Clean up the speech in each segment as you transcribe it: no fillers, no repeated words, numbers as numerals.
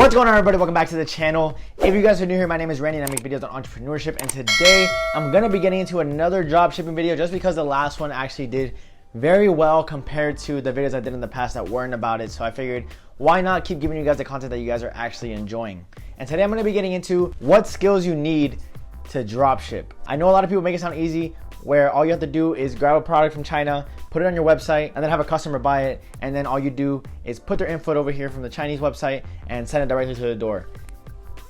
What's going on, everybody? Welcome back to the channel. If you guys are new here, my name is Randy and I make videos on entrepreneurship, and today I'm gonna be getting into another dropshipping video just because the last one actually did very well compared to the videos I did in the past that weren't about it. So I figured, why not keep giving you guys the content that you guys are actually enjoying? And today I'm gonna be getting into what skills you need to dropship. I know a lot of people make it sound easy, where all you have to do is grab a product from China, put it on your website, and then have a customer buy it, and then all you do is put their input over here from the Chinese website and send it directly to the door.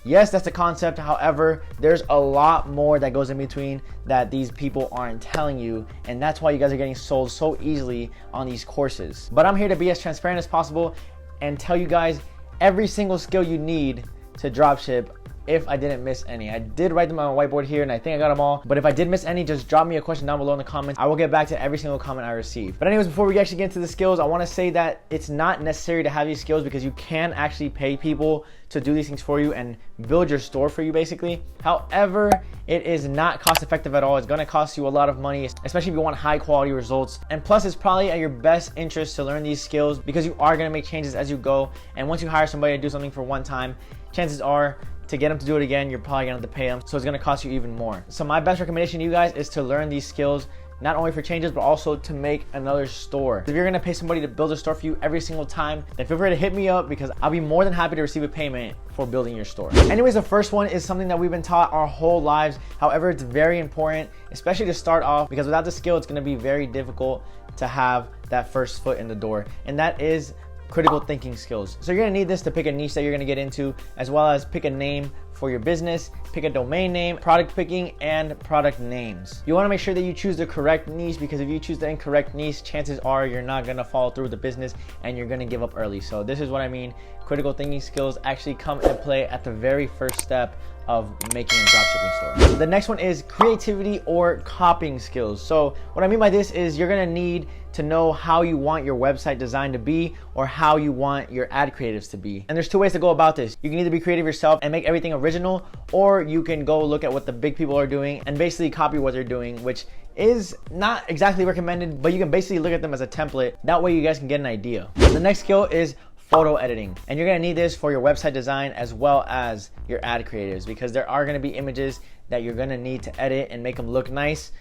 Yes, that's the concept. However, there's a lot more that goes in between that these people aren't telling you, and that's why you guys are getting sold so easily on these courses. But I'm here to be as transparent as possible and tell you guys every single skill you need to dropship. If I didn't miss any, I did write them on a whiteboard here and I think I got them all. But if I did miss any, just drop me a question down below in the comments. I will get back to every single comment I receive. But anyways, before we actually get into the skills, I want to say that it's not necessary to have these skills because you can actually pay people to do these things for you and build your store for you basically. However, it is not cost effective at all. It's going to cost you a lot of money, especially if you want high quality results. And plus, it's probably at your best interest to learn these skills because you are going to make changes as you go. And once you hire somebody to do something for one time, chances are to get them to do it again, you're probably gonna have to pay them. So it's gonna cost you even more. So my best recommendation to you guys is to learn these skills, not only for changes, but also to make another store. If you're gonna pay somebody to build a store for you every single time, then feel free to hit me up because I'll be more than happy to receive a payment for building your store. Anyways, the first one is something that we've been taught our whole lives. However, it's very important, especially to start off, because without the skill, it's gonna be very difficult to have that first foot in the door. And that is critical thinking skills. So you're gonna need this to pick a niche that you're gonna get into, as well as pick a name for your business, pick a domain name, product picking, and product names. You wanna make sure that you choose the correct niche, because if you choose the incorrect niche, chances are you're not gonna follow through with the business and you're gonna give up early. So this is what I mean. Critical thinking skills actually come into play at the very first step of making a dropshipping store. The next one is creativity or copying skills. So what I mean by this is you're gonna need to know how you want your website design to be or how you want your ad creatives to be. And there's two ways to go about this. You can either be creative yourself and make everything original, or you can go look at what the big people are doing and basically copy what they're doing, which is not exactly recommended, but you can basically look at them as a template. That way you guys can get an idea. The next skill is photo editing, and you're gonna need this for your website design as well as your ad creatives, because there are gonna be images that you're gonna need to edit and make them look nice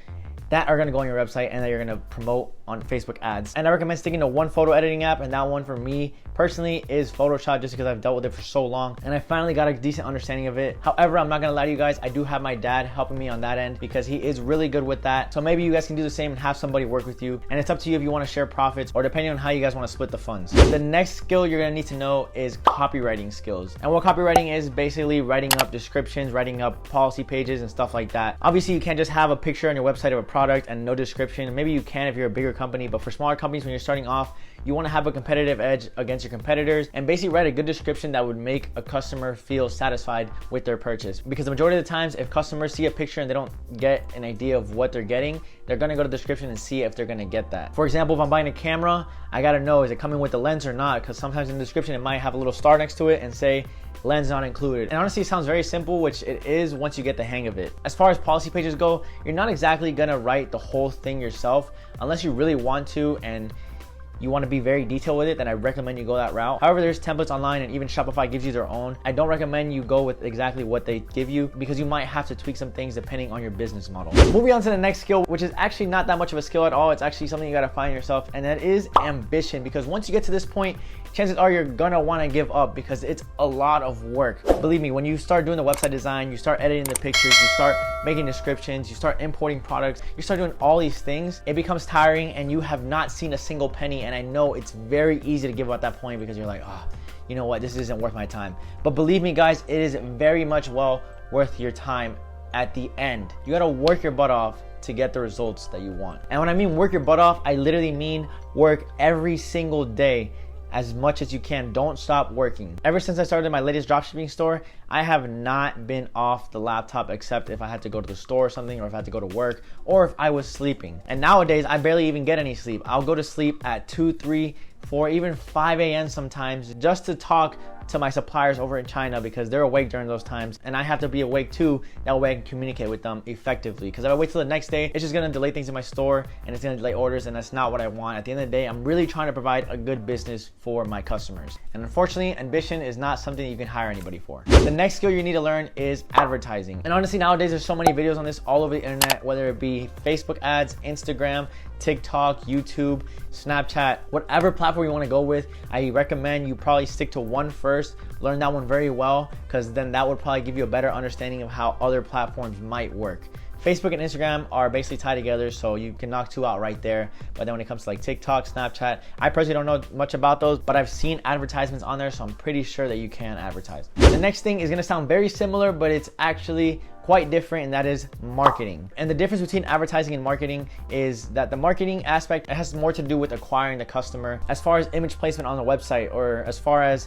that are gonna go on your website and that you're gonna promote on Facebook ads. And I recommend sticking to one photo editing app, and that one for me personally is Photoshop, just because I've dealt with it for so long and I finally got a decent understanding of it. However, I'm not gonna lie to you guys, I do have my dad helping me on that end because he is really good with that. So maybe you guys can do the same and have somebody work with you, and it's up to you if you wanna share profits or depending on how you guys wanna split the funds. The next skill you're gonna need to know is copywriting skills. And what copywriting is basically writing up descriptions, writing up policy pages and stuff like that. Obviously, you can't just have a picture on your website of a product and no description. Maybe you can if you're a bigger company, but for smaller companies, when you're starting off, you want to have a competitive edge against your competitors and basically write a good description that would make a customer feel satisfied with their purchase. Because the majority of the times, if customers see a picture and they don't get an idea of what they're getting, they're going to go to the description and see if they're going to get that. For example, if I'm buying a camera, I got to know, is it coming with the lens or not? Because sometimes in the description, it might have a little star next to it and say, lens not included. And honestly, it sounds very simple, which it is once you get the hang of it. As far as policy pages go, you're not exactly gonna write the whole thing yourself unless you really want to and you want to be very detailed with it, then I recommend you go that route. However, there's templates online and even Shopify gives you their own. I don't recommend you go with exactly what they give you because you might have to tweak some things depending on your business model. Moving on to the next skill, which is actually not that much of a skill at all. It's actually something you got to find yourself, and that is ambition. Because once you get to this point, chances are you're gonna want to give up because it's a lot of work. Believe me, when you start doing the website design, you start editing the pictures, you start making descriptions, you start importing products, you start doing all these things, it becomes tiring and you have not seen a single penny. And I know it's very easy to give up at that point because you're like, oh, you know what, this isn't worth my time. But believe me guys, it is very much well worth your time at the end. You gotta work your butt off to get the results that you want. And when I mean work your butt off, I literally mean work every single day as much as you can. Don't stop working. Ever since I started my latest dropshipping store, I have not been off the laptop except if I had to go to the store or something, or if I had to go to work, or if I was sleeping. And nowadays, I barely even get any sleep. I'll go to sleep at 2, 3, 4, even 5 a.m. sometimes just to talk to my suppliers over in China because they're awake during those times, and I have to be awake too. That way I can communicate with them effectively, because if I wait till the next day, it's just gonna delay things in my store and it's gonna delay orders, and that's not what I want. At the end of the day, I'm really trying to provide a good business for my customers, and unfortunately, ambition is not something you can hire anybody for. The next skill you need to learn is advertising. And honestly, nowadays there's so many videos on this all over the internet, whether it be Facebook ads, Instagram, TikTok, YouTube, Snapchat, whatever platform you want to go with. I recommend you probably stick to one first, learn that one very well, because then that would probably give you a better understanding of how other platforms might work. Facebook and Instagram are basically tied together, so you can knock two out right there. But then when it comes to like TikTok, Snapchat, I personally don't know much about those, but I've seen advertisements on there, so I'm pretty sure that you can advertise. The next thing is gonna sound very similar, but it's actually quite different, and that is marketing. And the difference between advertising and marketing is that the marketing aspect, it has more to do with acquiring the customer, as far as image placement on the website, or as far as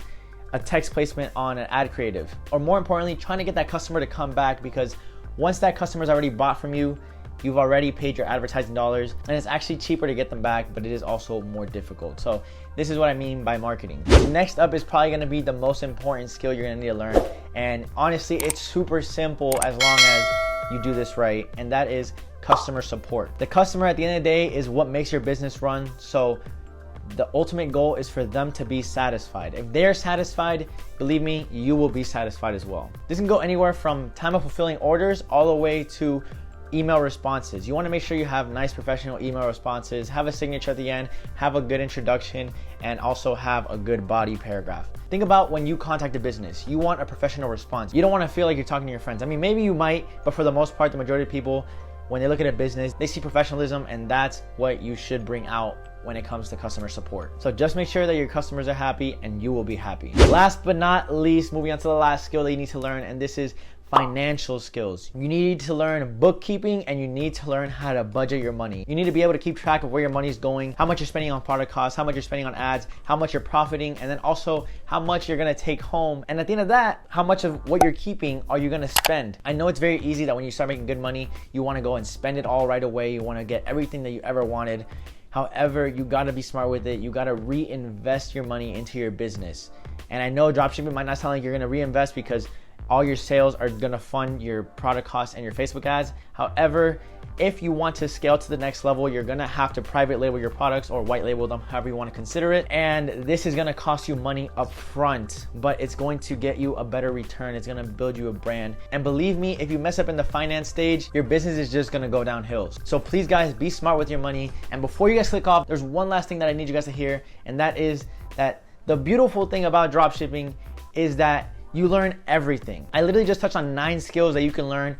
a text placement on an ad creative, or more importantly, trying to get that customer to come back, because once that customer's already bought from you, you've already paid your advertising dollars, and it's actually cheaper to get them back, but it is also more difficult. So this is what I mean by marketing. Next up is probably gonna be the most important skill you're gonna need to learn. And honestly, it's super simple as long as you do this right, and that is customer support. The customer at the end of the day is what makes your business run. So the ultimate goal is for them to be satisfied. If they're satisfied, believe me, you will be satisfied as well. This can go anywhere from time of fulfilling orders all the way to email responses. You want to make sure you have nice professional email responses, have a signature at the end, have a good introduction, and also have a good body paragraph. Think about when you contact a business, you want a professional response. You don't want to feel like you're talking to your friends. I mean, maybe you might, but for the most part, the majority of people, when they look at a business, they see professionalism, and that's what you should bring out when it comes to customer support. So just make sure that your customers are happy and you will be happy. Last but not least, moving on to the last skill that you need to learn, and this is financial skills. You need to learn bookkeeping, and you need to learn how to budget your money. You need to be able to keep track of where your money is going, how much you're spending on product costs, how much you're spending on ads, how much you're profiting, and then also how much you're gonna take home. And at the end of that, how much of what you're keeping are you gonna spend? I know it's very easy that when you start making good money, you wanna go and spend it all right away. You wanna get everything that you ever wanted. However, you gotta be smart with it. You gotta reinvest your money into your business. And I know dropshipping might not sound like you're gonna reinvest, because all your sales are gonna fund your product costs and your Facebook ads. However, if you want to scale to the next level, you're gonna have to private label your products or white label them, however you wanna consider it. And this is gonna cost you money up front, but it's going to get you a better return. It's gonna build you a brand. And believe me, if you mess up in the finance stage, your business is just gonna go downhill. So please guys, be smart with your money. And before you guys click off, there's one last thing that I need you guys to hear, and that is that the beautiful thing about dropshipping is that you learn everything. I literally just touched on 9 skills that you can learn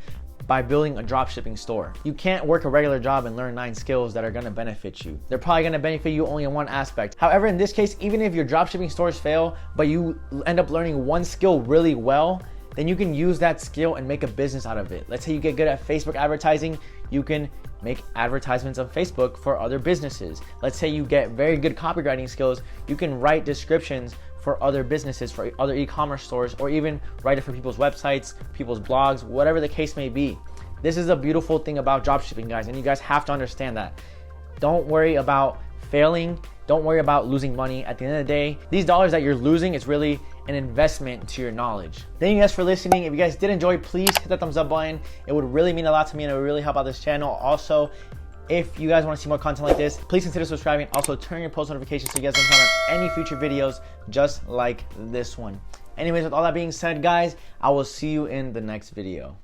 by building a dropshipping store. You can't work a regular job and learn 9 skills that are gonna benefit you. They're probably gonna benefit you only in one aspect. However, in this case, even if your dropshipping stores fail, but you end up learning one skill really well, then you can use that skill and make a business out of it. Let's say you get good at Facebook advertising, you can make advertisements on Facebook for other businesses. Let's say you get very good copywriting skills, you can write descriptions for other businesses, for other e-commerce stores, or even write it for people's websites, people's blogs, whatever the case may be. This is a beautiful thing about dropshipping, guys, and you guys have to understand that. Don't worry about failing. Don't worry about losing money. At the end of the day, these dollars that you're losing is really an investment to your knowledge. Thank you guys for listening. If you guys did enjoy, please hit that thumbs up button. It would really mean a lot to me, and it would really help out this channel. Also, if you guys want to see more content like this, please consider subscribing. Also, turn your post notifications so you guys don't miss out on any future videos just like this one. Anyways, with all that being said, guys, I will see you in the next video.